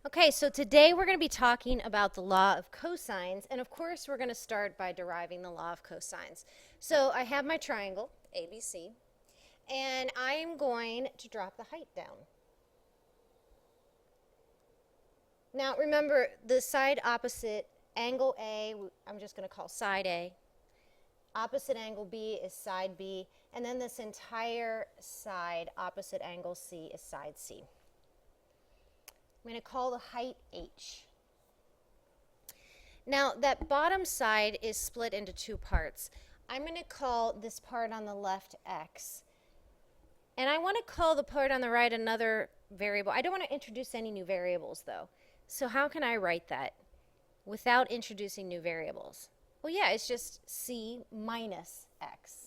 Okay, so today we're going to be talking about the law of cosines, and of course we're going to start by deriving the law of cosines. So I have my triangle, ABC, and I am going to drop the height down. Now remember, the side opposite angle A, I'm just going to call side A. Opposite angle B is side B, and then this entire side opposite angle C is side C. I'm going to call the height H. Now that bottom side is split into two parts. I'm going to call this part on the left X. And I want to call the part on the right another variable. I don't want to introduce any new variables though. So how can I write that without introducing new variables? Well, yeah, it's just C minus X.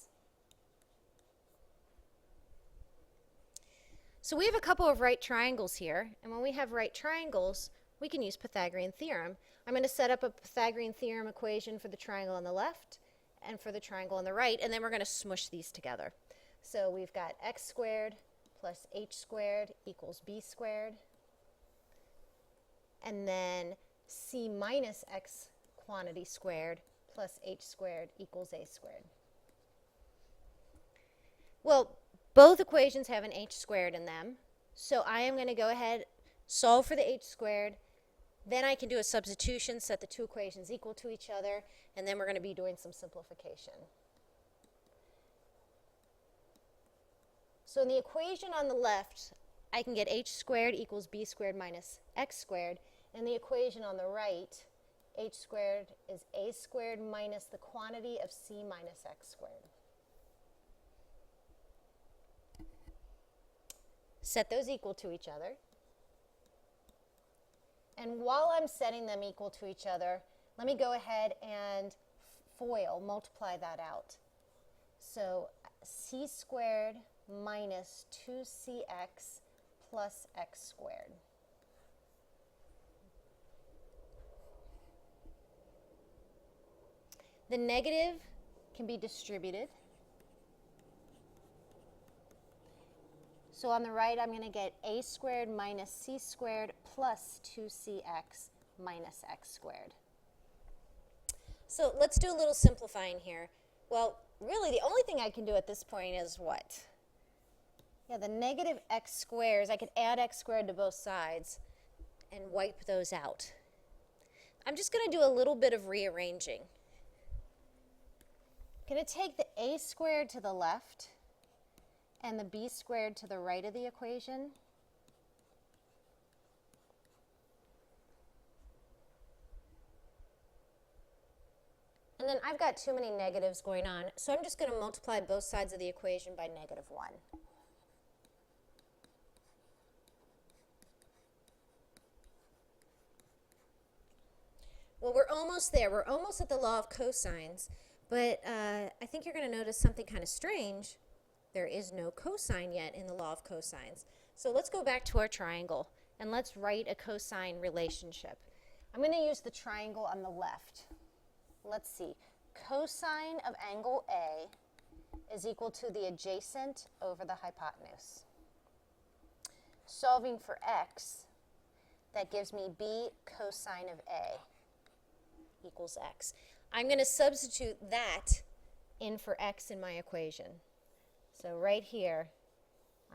So we have a couple of right triangles here, and when we have right triangles, we can use Pythagorean theorem. I'm going to set up a Pythagorean theorem equation for the triangle on the left and for the triangle on the right, and then we're going to smush these together. So we've got x squared plus h squared equals b squared, and then c minus x quantity squared plus h squared equals a squared. Well, both equations have an h squared in them, so I am going to go ahead, solve for the h squared, then I can do a substitution, set the two equations equal to each other, and then we're going to be doing some simplification. So in the equation on the left, I can get h squared equals b squared minus x squared, and the equation on the right, h squared is a squared minus the quantity of c minus x squared. Set those equal to each other. And while I'm setting them equal to each other, let me go ahead and multiply that out. So c squared minus 2cx plus x squared. The negative can be distributed. So on the right, I'm going to get a squared minus c squared plus 2cx minus x squared. So let's do a little simplifying here. Well, really, the only thing I can do at this point is what? Yeah, the negative x squares, I could add x squared to both sides and wipe those out. I'm just going to do a little bit of rearranging. I'm going to take the a squared to the left and the b squared to the right of the equation. And then I've got too many negatives going on, so I'm just going to multiply both sides of the equation by -1. Well, we're almost there. We're almost at the law of cosines, but I think you're going to notice something kind of strange. There is no cosine yet in the law of cosines. So let's go back to our triangle and let's write a cosine relationship. I'm going to use the triangle on the left. Let's see. Cosine of angle A is equal to the adjacent over the hypotenuse. Solving for x, that gives me b cosine of A equals x. I'm going to substitute that in for x in my equation. So right here,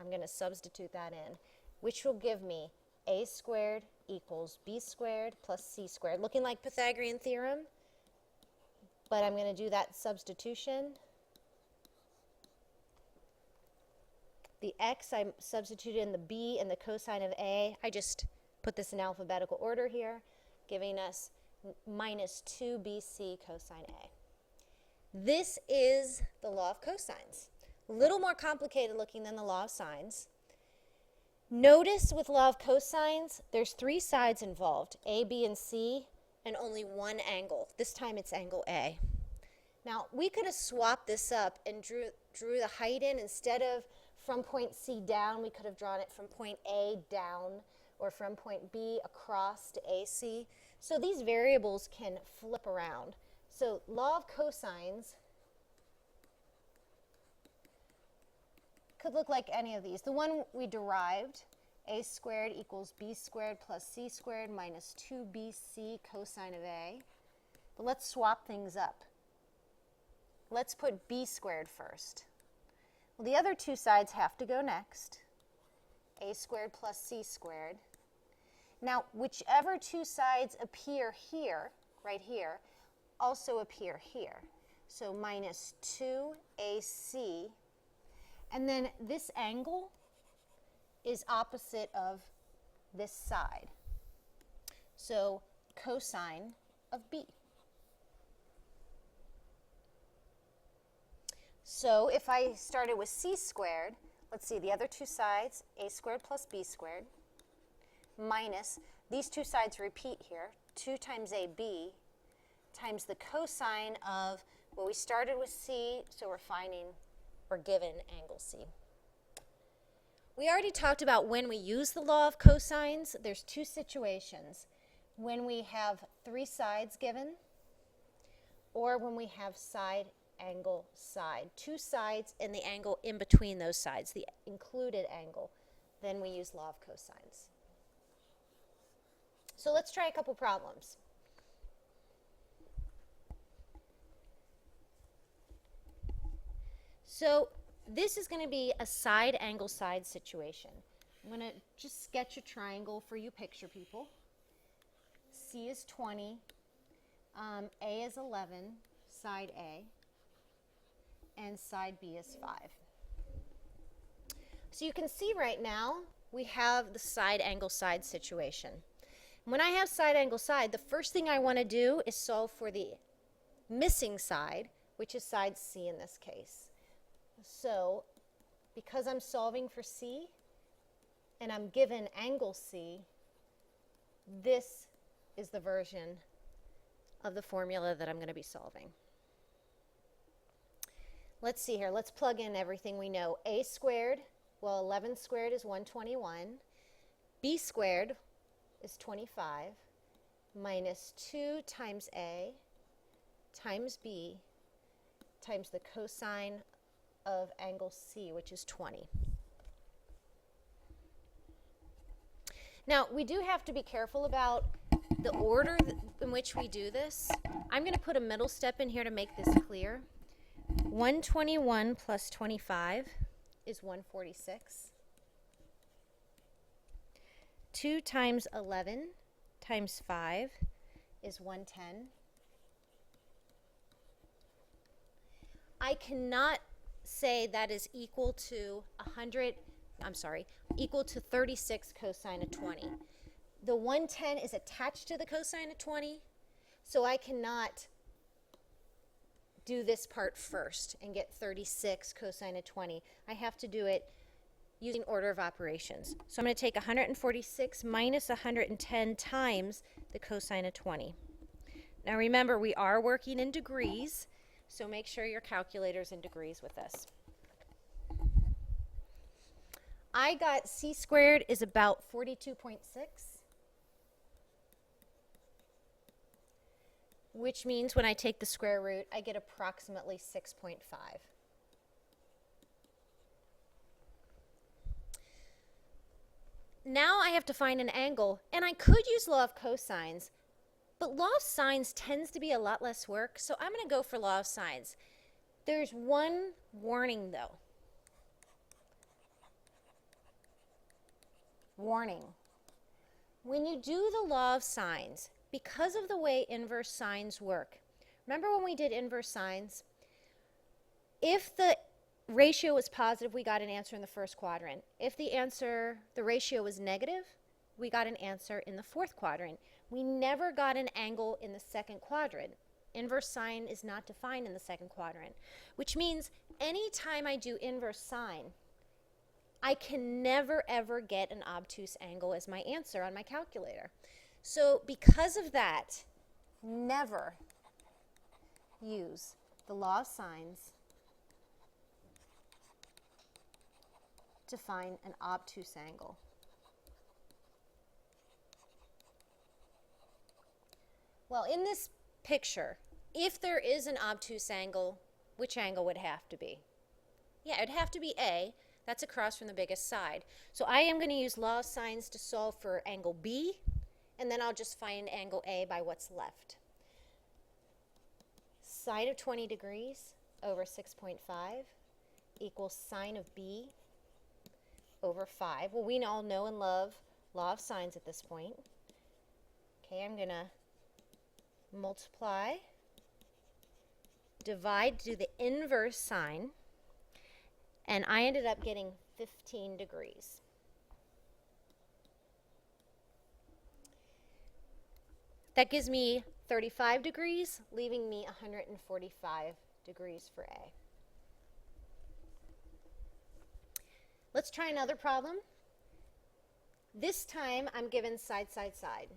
I'm going to substitute that in, which will give me a squared equals b squared plus c squared, looking like Pythagorean theorem, but I'm going to do that substitution. The x, I substituted in the b and the cosine of A. I just put this in alphabetical order here, giving us minus 2bc cosine A. This is the law of cosines. A little more complicated looking than the law of sines. Notice with law of cosines, there's 3 sides involved, A, B, and C, and only one angle. This time it's angle A. Now, we could have swapped this up and drew the height in. Instead of from point C down, we could have drawn it from point A down, or from point B across to AC. So these variables can flip around. So law of cosines could look like any of these. The one we derived a squared equals b squared plus c squared minus 2bc cosine of a. But let's swap things up. Let's put b squared first. Well, the other two sides have to go next. A squared plus c squared. Now, whichever two sides appear here, right here, also appear here. So minus 2ac. And then this angle is opposite of this side. So cosine of b. So if I started with c squared, let's see, the other two sides, a squared plus b squared, minus, these two sides repeat here, 2 times ab times the cosine of, well, we started with c, so we're given angle c. We already talked about when we use the law of cosines. There's two situations. When we have three sides given, or when we have side, angle, side. Two sides and the angle in between those sides, the included angle. Then we use law of cosines. So let's try a couple problems. So this is going to be a side angle side situation. I'm going to just sketch a triangle for you picture people. C is 20, A is 11, side A, and side B is 5. So you can see right now we have the side angle side situation. When I have side angle side, the first thing I want to do is solve for the missing side, which is side C in this case. So because I'm solving for C and I'm given angle C, this is the version of the formula that I'm going to be solving. Let's see here. Let's plug in everything we know. A squared, well, 11 squared is 121. B squared is 25 minus 2 times A times B times the cosine of angle C, which is 20. Now, we do have to be careful about the order in which we do this. I'm going to put a middle step in here to make this clear. 121 plus 25 is 146. 2 times 11 times 5 is 110. I cannot say that is equal to equal to 36 cosine of 20. The 110 is attached to the cosine of 20, so I cannot do this part first and get 36 cosine of 20. I have to do it using order of operations. So I'm going to take 146 minus 110 times the cosine of 20. Now remember, we are working in degrees, so make sure your calculator's in degrees with this. I got c squared is about 42.6, which means when I take the square root, I get approximately 6.5. Now I have to find an angle, and I could use law of cosines, but law of sines tends to be a lot less work, so I'm going to go for law of sines. There's one warning, though. Warning. When you do the law of sines, because of the way inverse sines work, remember when we did inverse sines? If the ratio was positive, we got an answer in the first quadrant. If the ratio was negative, we got an answer in the fourth quadrant. We never got an angle in the second quadrant. Inverse sine is not defined in the second quadrant, which means anytime I do inverse sine, I can never ever get an obtuse angle as my answer on my calculator. So because of that, never use the law of sines to find an obtuse angle. Well, in this picture, if there is an obtuse angle, which angle would it have to be? Yeah, it'd have to be A, That's across from the biggest side. So I am going to use law of sines to solve for angle B, and then I'll just find angle A by what's left. Sine of 20 degrees over 6.5 equals sine of B over 5. Well, we all know and love law of sines at this point. Okay, I'm going to multiply, divide, do the inverse sine, and I ended up getting 15 degrees. That gives me 35 degrees, leaving me 145 degrees for A. Let's try another problem. This time I'm given side, side, side.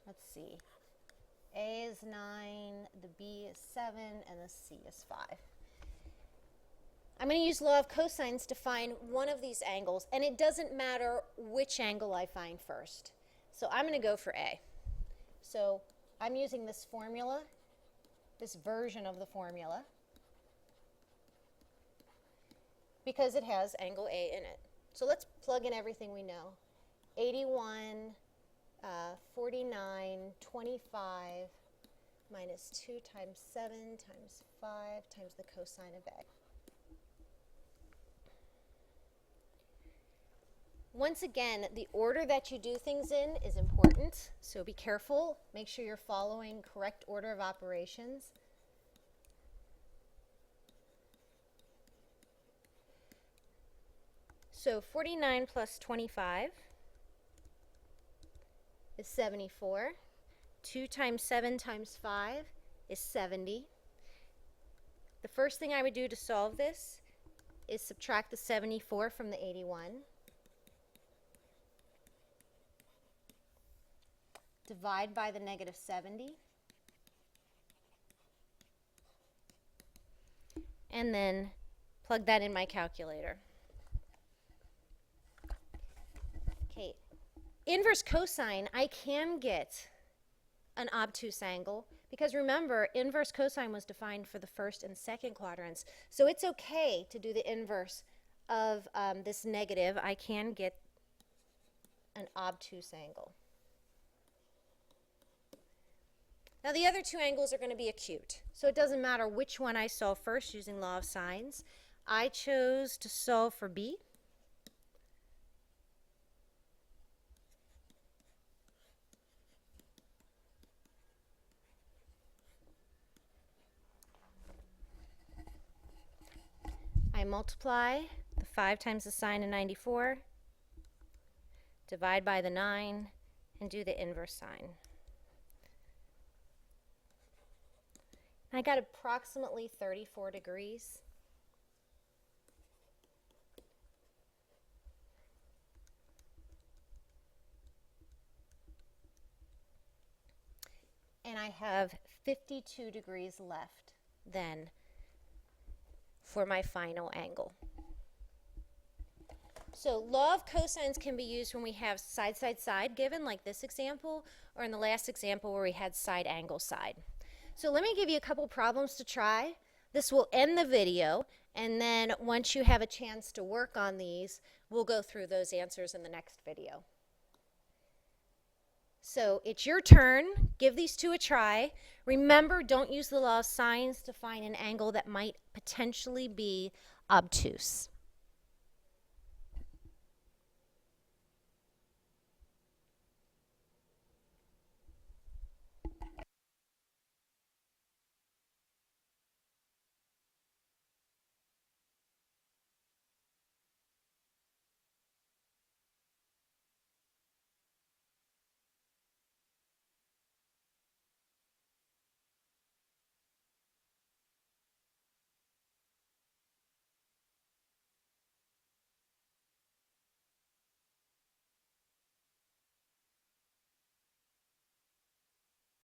Let's see. A is 9, the B is 7, and the C is 5. I'm going to use law of cosines to find one of these angles, and it doesn't matter which angle I find first. So I'm going to go for A. So I'm using this formula, this version of the formula, because it has angle A in it. So let's plug in everything we know. 81, 49, 25, minus 2 times 7 times 5 times the cosine of A. Once again, the order that you do things in is important, so be careful. Make sure you're following correct order of operations. So 49 plus 25 is 74. 2 times 7 times 5 is 70. The first thing I would do to solve this is subtract the 74 from the 81. Divide by the negative 70. And then plug that in my calculator. Okay, inverse cosine, I can get an obtuse angle because remember, inverse cosine was defined for the first and second quadrants. So it's okay to do the inverse of this negative. I can get an obtuse angle. Now the other two angles are going to be acute, so it doesn't matter which one I solve first using law of sines. I chose to solve for B. I multiply the 5 times the sine of 94, divide by the 9, and do the inverse sine. I got approximately 34 degrees. And I have 52 degrees left then for my final angle. So law of cosines can be used when we have side, side, side given, like this example, or in the last example where we had side, angle, side. So let me give you a couple problems to try. This will end the video, and then once you have a chance to work on these, we'll go through those answers in the next video. So it's your turn. Give these two a try. Remember, don't use the law of sines to find an angle that might potentially be obtuse.